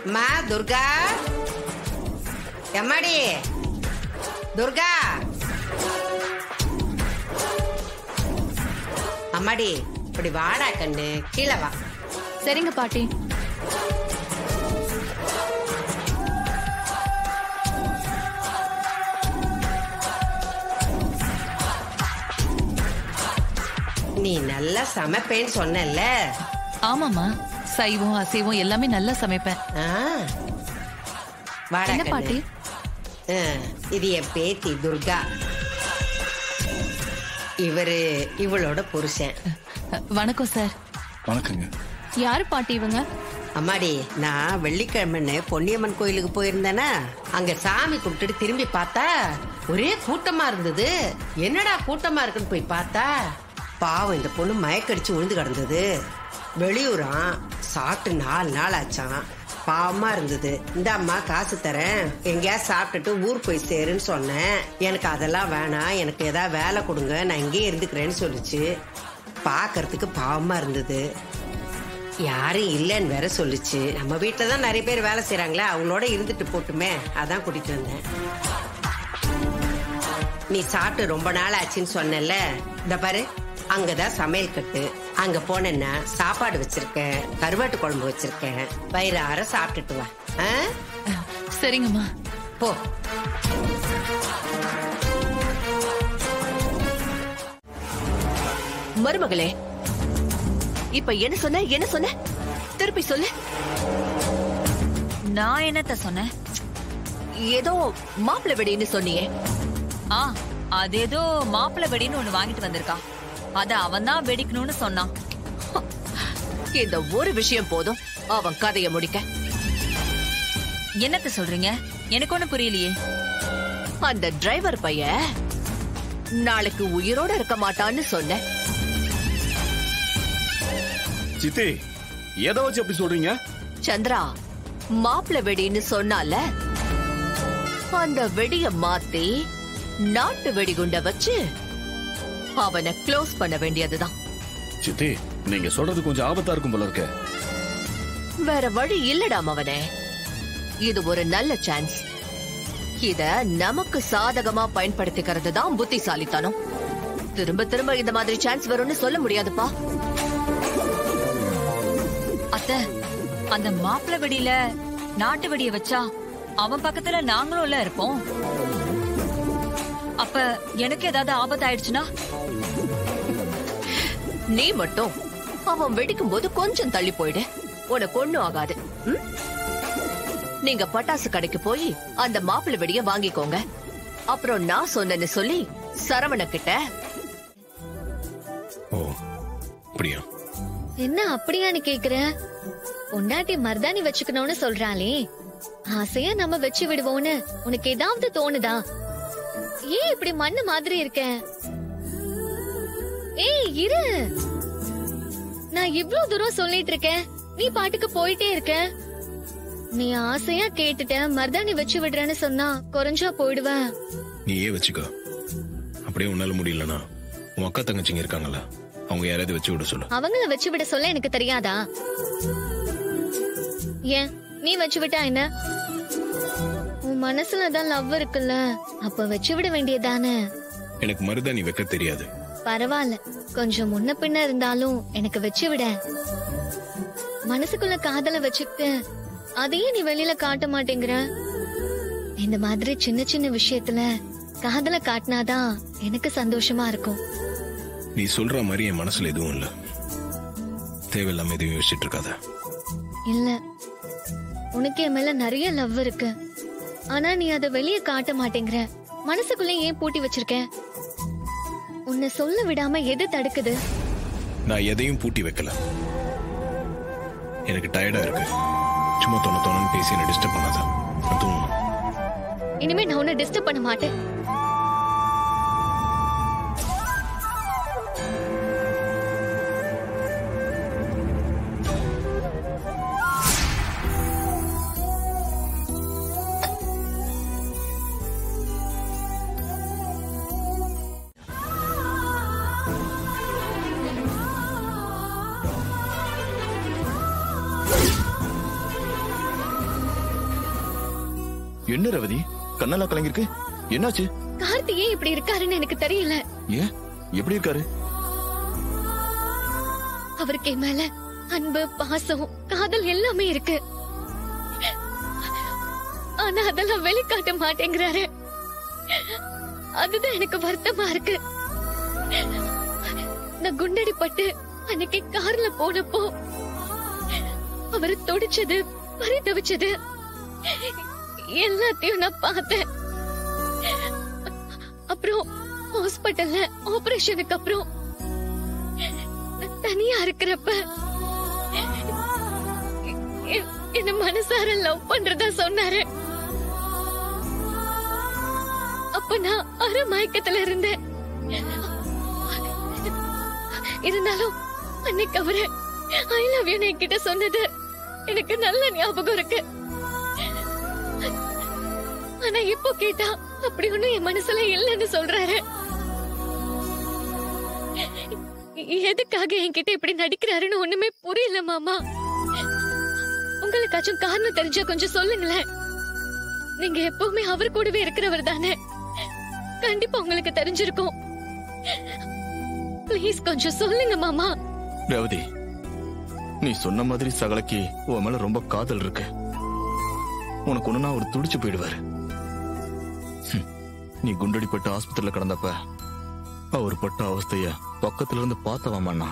அம்மா துர்கா, எம்மாடி துர்கா, அம்மாடி இப்படி வாடா கண்ணு, கீழே வா. சரிங்க பாட்டி. நீ நல்லா சமைப்பேன்னு சொன்னல? ஆமாமா, சைவம் அசைவம் எல்லாமே நல்லா சமைப்பேன். வாடா என்ன பாட்டி? இது என் பேத்தி துர்கா, இவளோட புருஷன். வணக்கம் சார். வணக்கங்க. யாரு பாட்டி இவங்க? அம்மாடி, நான் வெள்ளிக்கிழமைன்னு பொன்னியம்மன் கோயிலுக்கு போயிருந்தேனா, அங்க சாமி கும்பிட்டுட்டு திரும்பி பார்த்தா ஒரே கூட்டமா இருந்தது. என்னடா கூட்டமா இருக்குன்னு போய் பார்த்தா பாவம் இந்த பொண்ணு மயக்கடிச்சு விழுந்து கிடந்தது. வெளியூரான், சாப்பிட்டு 4 நாள் ஆச்சான். பாவமா இருந்தது. இந்த அம்மா காசு தரேன், எங்கேயா சாப்பிட்டுட்டு ஊர் போய் சேருன்னு சொன்னேன். எனக்கு அதெல்லாம் வேணாம், எனக்கு ஏதாவது வேலை கொடுங்க, நான் இங்கே இருந்துக்கிறேன்னு சொல்லிச்சு. பாக்கிறதுக்கு பாவமா இருந்தது. யாரும் இல்லைன்னு வேற சொல்லிச்சு. நம்ம வீட்டுல தான் நிறைய பேர் வேலை செய்யறாங்களே, அவங்களோட இருந்துட்டு போட்டுமே, அதான் கூட்டிட்டு வந்தேன். நீ சாப்பிட்டு ரொம்ப நாள் ஆச்சுன்னு சொன்னல, இந்த பாரு அங்கதான் சமையல் கட்டு. அங்க போனேன்னா சாப்பாடு வச்சிருக்கேன், கருவாட்டு குழம்பு வச்சிருக்கேன். வயிறார சாப்பிட்டுட்டு வா. சரிங்கம்மா, போ. மருமகளே, இப்ப என்ன சொன்ன திருப்பி சொல்லு. நான் என்னத்த சொன்னேன்? ஏதோ மாப்பிள்ளை வெடின்னு சொன்னியே. அது ஏதோ மாப்பிள்ளை வெடின்னு ஒண்ணு வாங்கிட்டு வந்திருக்கான். அத அவன் தான் வெடிக்கணும்னு சொன்னான். இந்த ஒரு விஷயம் போதும் அவன் கதைய முடிக்க. என்னத்த சொல்றீங்க? எனக்கு ஒண்ணு புரியலையே. அந்த டிரைவர் பையன் நாளைக்கு உயிரோட இருக்க மாட்டான்னு சொன்ன. சித்தி, எதை வச்சு அப்படி சொல்றீங்க? சந்திரா, மாப்பிள்ளை வெடின்னு சொன்னால, அந்த வெடிய மாத்தி நாட்டு வெடிகுண்ட வச்சு அவனை க்ளோஸ் பண்ண வேண்டியதுதான். சித்தி, நீங்க சொல்றது கொஞ்சம் ஆபத்தா இருக்கும் போல இருக்க. வேற வழி இல்லடா மவனே. இது ஒரு நல்ல சான்ஸ். இத நமக்கு சாதகமா பயன்படுத்திக்கிறது தான் புத்திசாலித்தனம். திரும்ப திரும்ப இந்த மாதிரி சான்ஸ் வரும்னு சொல்ல முடியாதுப்பா. அத்த, அந்த மாப்பிள்ளை வெடியில நாட்டு வெடிய வச்சா அவன் பக்கத்துல நாங்களும் இருப்போம். அப்ப எனக்கு ஏதாவது ஆபத்து ஆயிடுச்சுன்னா? நீ மட்டும் அவன் வெடிக்கும் போது கொஞ்சம் தள்ளி போயிடு, உனக்கு ஒண்ணும் ஆகாது. நீங்க பட்டாசு கடைக்கு போய் அந்த மாப்பிள்ளை வெடிய வாங்கிக்கோங்க. அப்புறம் நான் சொன்னேன்னு சொல்லி சரவண கிட்ட. ஓ, அப்படியா? என்ன அப்படியான்னு கேக்குற? பொண்டாட்டி மருதாணி வச்சுக்கணும்னு சொல்றாளே, ஆசையா நம்ம வச்சு விடுவோன்னு உனக்கு ஏதாவது தோணுதா? ஏன் இப்படி மண்ணு மாதிரி இருக்க? ஏய் இரு, நான் இவ்ளோ தூரம் சொல்லிட்டு இருக்கேன், நீ பாட்டுக்கு போயிட்டே இருக்க. நீ ஆசையா கேட்டுட்ட மருதாணி வச்சு விடுறேன்னு சொன்னா குறைஞ்சா போயிடுவ. நீயே வச்சுக்கோ. அப்படியே உன்னால முடியலனா உன் அக்கா தங்கச்சிங்க இருக்காங்கல்ல, அவங்க யாராவது வச்சு விட சொல்லு. அவங்கள வச்சு விட சொல்ல எனக்கு தெரியாதா? ஏன் நீ வச்சு விட்டா என்ன? உன் மனசுலதான் லவ் இருக்குல்ல, அப்ப வச்சு விட வேண்டியதானே. எனக்கு மருதாணி வைக்க தெரியாது. பரவாயில்ல, கொஞ்சம் முன்ன பின்ன இருந்தாலும் எனக்கு வச்சு விட. மனசுக்குள்ள காதல வச்சுக்கிட்டு அதையே நீ வெளியில காட்ட மாட்டேங்கிற. இந்த மாதிரி சின்ன சின்ன விஷயத்துல காதல காட்டினாதான் எனக்கு சந்தோஷமா இருக்கும். நீ சொல்ற மாதிரி என் மனசுல எதுவும் இல்ல. தேவையில்லாம எதுவும் யோசிச்சுட்டு இருக்காத. இல்ல, உனக்கு என் மேல நிறைய லவ் இருக்கு. ஆனா நீ அதை வெளியே காட்ட மாட்டேங்கிற. மனசுக்குள்ள ஏன் பூட்டி வச்சிருக்க? உன்னை சொல்ல விடாம எது தடுக்குது? நான் எதையும் பூட்டி வைக்கல. எனக்கு டயர்டா இருக்கு. சும்மா தோணு பேசி என்ன டிஸ்டர்ப் பண்ணாத. இனிமே நான் உன்னை டிஸ்டர்ப் பண்ண மாட்டேன். என்ன ரவதி, கண்ணெல்லாம் கலங்கிருக்கு, என்னாச்சு? கார்த்தி ஏன் இப்படி இருக்காருன்னு எனக்கு தெரியல. ஏன், எப்படி இருக்காரு? அவருக்கு என் மேல அன்பு, பாசம், காதல் எல்லாமே இருக்கு. ஆனா அதெல்லாம் வெளிக்காட்ட மாட்டேங்கிறாரு. அதுதான் எனக்கு வருத்தமா இருக்கு. நான் குண்டடிப்பட்டு அன்னைக்கு கார்ல போனப்போ அவரு துடிச்சது, பரிதவிச்சது எல்லாத்தையும் நான் பார்த்தேன். அப்புறம் ஹாஸ்பிட்டல்ல ஆபரேஷனுக்கு அப்புறம் தனியா இருக்கிறப்ப என்ன மனசார லவ் பண்றதா சொன்னாரு. அப்ப நான் அரை மயக்கத்துல இருந்தேன். இருந்தாலும் அன்னைக்கு அவரு ஐ லவ் யூ என்கிட்ட சொன்னது எனக்கு நல்ல ஞாபகம் இருக்கு. ஆனா இப்போ கேட்டா அப்படி ஒண்ணும் என் மனசுல இல்லன்னு சொல்றாரு. எதுக்காக என்கிட்ட இப்படி நடிக்கிறாருன்னு ஒண்ணுமே புரியல மாமா. உங்களுக்காச்சும் காரணம் தெரிஞ்சா கொஞ்சம் சொல்லுங்களேன். நீங்க எப்பவுமே அவர் கூடவே இருக்கிறவர் தானே, கண்டிப்பா உங்களுக்கு தெரிஞ்சிருக்கும். ப்ளீஸ் கொஞ்சம் சொல்லுங்க மாமா. ரேவதி, நீ சொன்ன மாதிரி சகலைக்கு உன் மேல ரொம்ப காதல் இருக்கு. உனக்கு ஒண்ணுனா அவர் துடிச்சு போயிடுவாரு. நீ குண்டடிப்பட்டு ஆஸ்பத்திரியில கிடந்தப்ப அவர் பட்ட அவஸ்தைய பக்கத்துல இருந்து பார்த்தவன் மண்ணா.